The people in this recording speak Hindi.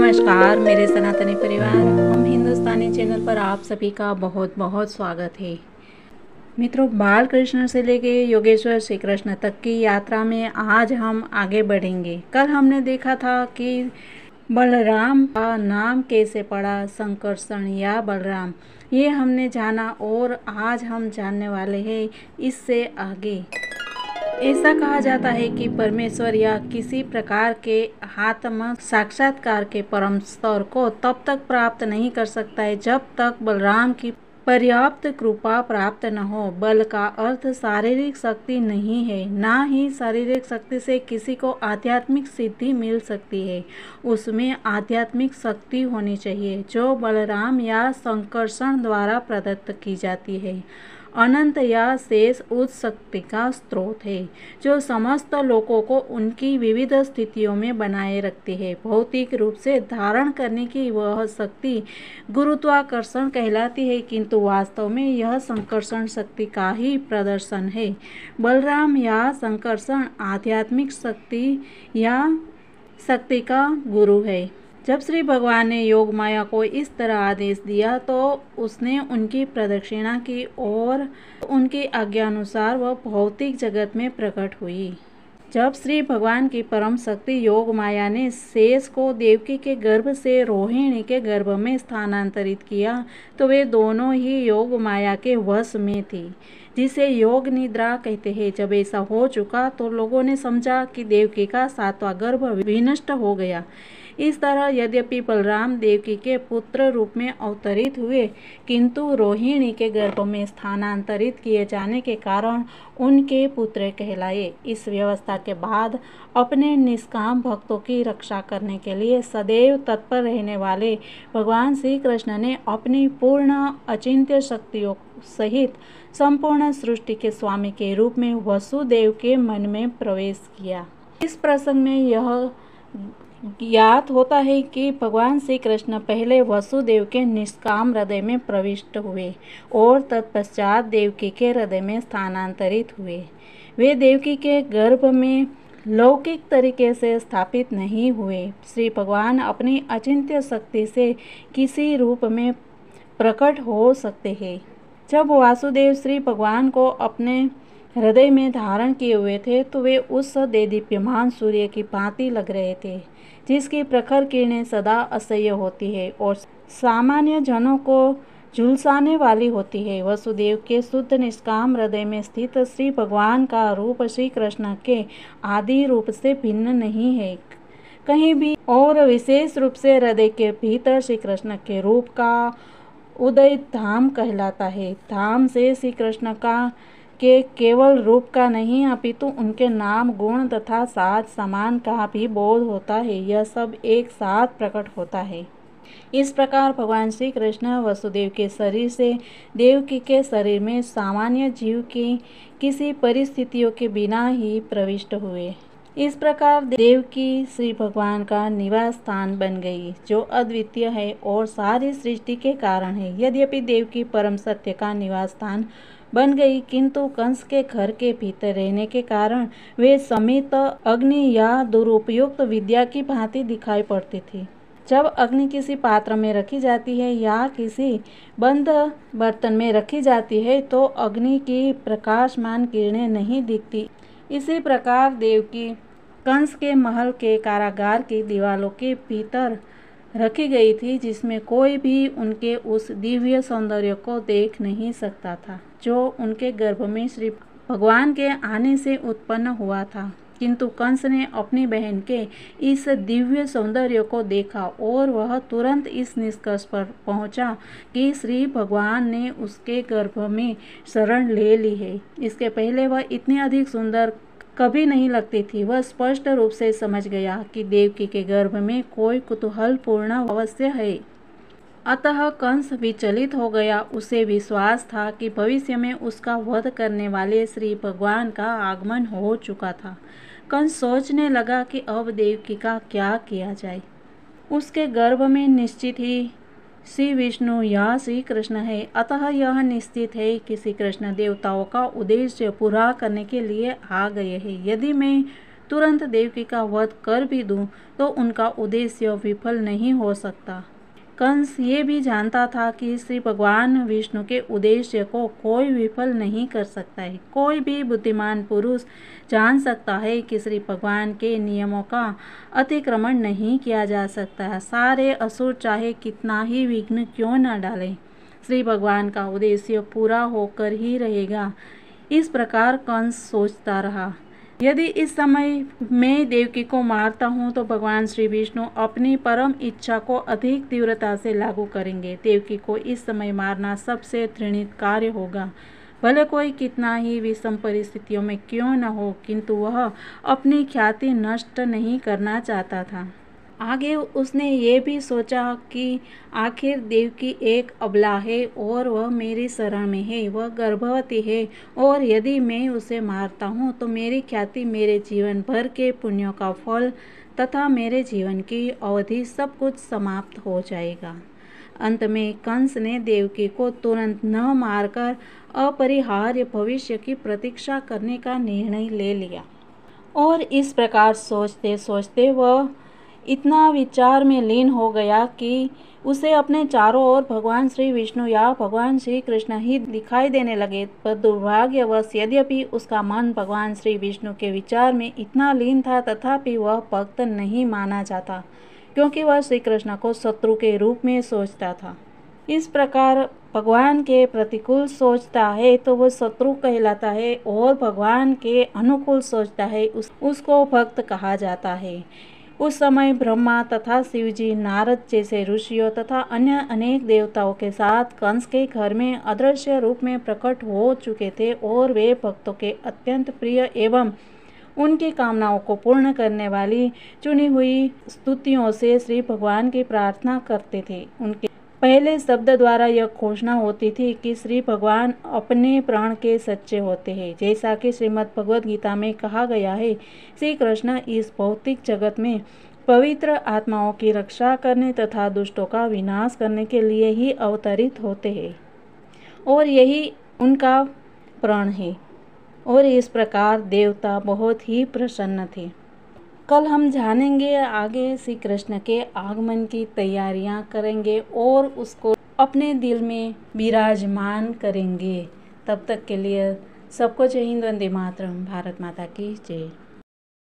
नमस्कार मेरे सनातनी परिवार, हम हिंदुस्तानी चैनल पर आप सभी का बहुत बहुत स्वागत है। मित्रों, बाल कृष्ण से लेके योगेश्वर श्री कृष्ण तक की यात्रा में आज हम आगे बढ़ेंगे। कल हमने देखा था कि बलराम का नाम कैसे पड़ा, संकर्षण या बलराम, ये हमने जाना और आज हम जानने वाले हैं इससे आगे। ऐसा कहा जाता है कि परमेश्वर या किसी प्रकार के आत्म साक्षात्कार के परम स्तर को तब तक प्राप्त नहीं कर सकता है जब तक बलराम की पर्याप्त कृपा प्राप्त न हो। बल का अर्थ शारीरिक शक्ति नहीं है, ना ही शारीरिक शक्ति से किसी को आध्यात्मिक सिद्धि मिल सकती है। उसमें आध्यात्मिक शक्ति होनी चाहिए जो बलराम या संकर्षण द्वारा प्रदत्त की जाती है। अनंत या शेष उस शक्ति का स्रोत है जो समस्त लोगों को उनकी विविध स्थितियों में बनाए रखती है। भौतिक रूप से धारण करने की वह शक्ति गुरुत्वाकर्षण कहलाती है, किंतु वास्तव में यह संकर्षण शक्ति का ही प्रदर्शन है। बलराम या संकर्षण आध्यात्मिक शक्ति या शक्ति का गुरु है। जब श्री भगवान ने योग माया को इस तरह आदेश दिया तो उसने उनकी प्रदक्षिणा की और उनकी आज्ञानुसार वह भौतिक जगत में प्रकट हुई। जब श्री भगवान की परम शक्ति योग माया ने शेष को देवकी के गर्भ से रोहिणी के गर्भ में स्थानांतरित किया तो वे दोनों ही योग माया के वश में थी, जिसे योग निद्रा कहते हैं। जब ऐसा हो चुका तो लोगों ने समझा कि देवकी का सातवां गर्भ विनष्ट हो गया। इस तरह यद्यपि बलराम देवकी के पुत्र रूप में अवतरित हुए, किंतु रोहिणी के गर्भ में स्थानांतरित किए जाने के कारण उनके पुत्र कहलाए। इस व्यवस्था के बाद अपने निष्काम भक्तों की रक्षा करने के लिए सदैव तत्पर रहने वाले भगवान श्री कृष्ण ने अपनी पूर्ण अचिंत्य शक्तियों सहित संपूर्ण सृष्टि के स्वामी के रूप में वसुदेव के मन में प्रवेश किया। इस प्रसंग में यह ज्ञात होता है कि भगवान श्री कृष्ण पहले वसुदेव के निष्काम हृदय में प्रविष्ट हुए और तत्पश्चात देवकी के हृदय में स्थानांतरित हुए। वे देवकी के गर्भ में लौकिक तरीके से स्थापित नहीं हुए। श्री भगवान अपनी अचिंत्य शक्ति से किसी रूप में प्रकट हो सकते हैं। जब वासुदेव श्री भगवान को अपने हृदय में धारण किए हुए थे तो वे उस देदीप्यमान सूर्य की भांति लग रहे थे, जिसकी प्रखर किरणें सदा असह्य होती है और सामान्य जनों को झुलसाने वाली होती है। वसुदेव के शुद्ध निष्काम हृदय में स्थित श्री भगवान का रूप श्री कृष्ण के आदि रूप से भिन्न नहीं है कहीं भी, और विशेष रूप से हृदय के भीतर श्री कृष्ण के रूप का उदय धाम कहलाता है। धाम से श्री कृष्ण का के केवल रूप का नहीं अपितु उनके नाम, गुण तथा साज समान का भी बोध होता है। यह सब एक साथ प्रकट होता है। इस प्रकार भगवान श्री कृष्ण वसुदेव के शरीर से देवकी के शरीर में सामान्य जीव की किसी परिस्थितियों के बिना ही प्रविष्ट हुए। इस प्रकार देवकी श्री भगवान का निवास स्थान बन गई, जो अद्वितीय है और सारी सृष्टि के कारण है। यद्यपि देवकी परम सत्य का निवास स्थान बन गई, किंतु कंस के घर के भीतर रहने के कारण वे समित अग्नि या दुरुपयुक्त विद्या की भांति दिखाई पड़ती थी। जब अग्नि किसी पात्र में रखी जाती है या किसी बंद बर्तन में रखी जाती है तो अग्नि की प्रकाशमान किरणें नहीं दिखती। इसी प्रकार देवकी कंस के महल के कारागार की दीवारों के भीतर रखी गई थी, जिसमें कोई भी उनके उस दिव्य सौंदर्य को देख नहीं सकता था जो उनके गर्भ में श्री भगवान के आने से उत्पन्न हुआ था। किंतु कंस ने अपनी बहन के इस दिव्य सौंदर्य को देखा और वह तुरंत इस निष्कर्ष पर पहुंचा कि श्री भगवान ने उसके गर्भ में शरण ले ली है। इसके पहले वह इतनी अधिक सुंदर कभी नहीं लगती थी। वह स्पष्ट रूप से समझ गया कि देवकी के गर्भ में कोई कुतूहलपूर्ण अवश्य है। अतः कंस विचलित हो गया। उसे विश्वास था कि भविष्य में उसका वध करने वाले श्री भगवान का आगमन हो चुका था। कंस सोचने लगा कि अब देवकी का क्या किया जाए। उसके गर्भ में निश्चित ही श्री विष्णु या श्री कृष्ण है, अतः यह निश्चित है कि श्री कृष्ण देवताओं का उद्देश्य पूरा करने के लिए आ गए हैं। यदि मैं तुरंत देवकी का वध कर भी दूं तो उनका उद्देश्य विफल नहीं हो सकता। कंस ये भी जानता था कि श्री भगवान विष्णु के उद्देश्य को कोई विफल नहीं कर सकता है। कोई भी बुद्धिमान पुरुष जान सकता है कि श्री भगवान के नियमों का अतिक्रमण नहीं किया जा सकता है। सारे असुर चाहे कितना ही विघ्न क्यों न डालें, श्री भगवान का उद्देश्य पूरा होकर ही रहेगा। इस प्रकार कंस सोचता रहा। यदि इस समय मैं देवकी को मारता हूँ तो भगवान श्री विष्णु अपनी परम इच्छा को अधिक तीव्रता से लागू करेंगे। देवकी को इस समय मारना सबसे घृणित कार्य होगा। भले कोई कितना ही विषम परिस्थितियों में क्यों न हो, किंतु वह अपनी ख्याति नष्ट नहीं करना चाहता था। आगे उसने ये भी सोचा कि आखिर देवकी एक अबला है और वह मेरी शरण में है, वह गर्भवती है और यदि मैं उसे मारता हूँ तो मेरी ख्याति, मेरे जीवन भर के पुण्यों का फल तथा मेरे जीवन की अवधि सब कुछ समाप्त हो जाएगा। अंत में कंस ने देवकी को तुरंत न मारकर अपरिहार्य भविष्य की प्रतीक्षा करने का निर्णय ले लिया। और इस प्रकार सोचते सोचते वह इतना विचार में लीन हो गया कि उसे अपने चारों ओर भगवान श्री विष्णु या भगवान श्री कृष्ण ही दिखाई देने लगे। पर दुर्भाग्यवश यद्यपि उसका मन भगवान श्री विष्णु के विचार में इतना लीन था, तथापि वह भक्त नहीं माना जाता, क्योंकि वह श्री कृष्ण को शत्रु के रूप में सोचता था। इस प्रकार भगवान के प्रतिकूल सोचता है तो वह शत्रु कहलाता है, और भगवान के अनुकूल सोचता है उसको भक्त कहा जाता है। उस समय ब्रह्मा तथा शिवजी, नारद जैसे ऋषियों तथा अन्य अनेक देवताओं के साथ कंस के घर में अदृश्य रूप में प्रकट हो चुके थे, और वे भक्तों के अत्यंत प्रिय एवं उनकी कामनाओं को पूर्ण करने वाली चुनी हुई स्तुतियों से श्री भगवान की प्रार्थना करते थे। उनके पहले शब्द द्वारा यह घोषणा होती थी कि श्री भगवान अपने प्राण के सच्चे होते हैं। जैसा कि श्रीमद् भगवद गीता में कहा गया है, श्री कृष्ण इस भौतिक जगत में पवित्र आत्माओं की रक्षा करने तथा दुष्टों का विनाश करने के लिए ही अवतरित होते हैं, और यही उनका प्राण है। और इस प्रकार देवता बहुत ही प्रसन्न थे। कल हम जानेंगे आगे श्री कृष्ण के आगमन की तैयारियां करेंगे और उसको अपने दिल में विराजमान करेंगे। तब तक के लिए सबको जय हिंद, वंदे मातरम। भारत माता की जय।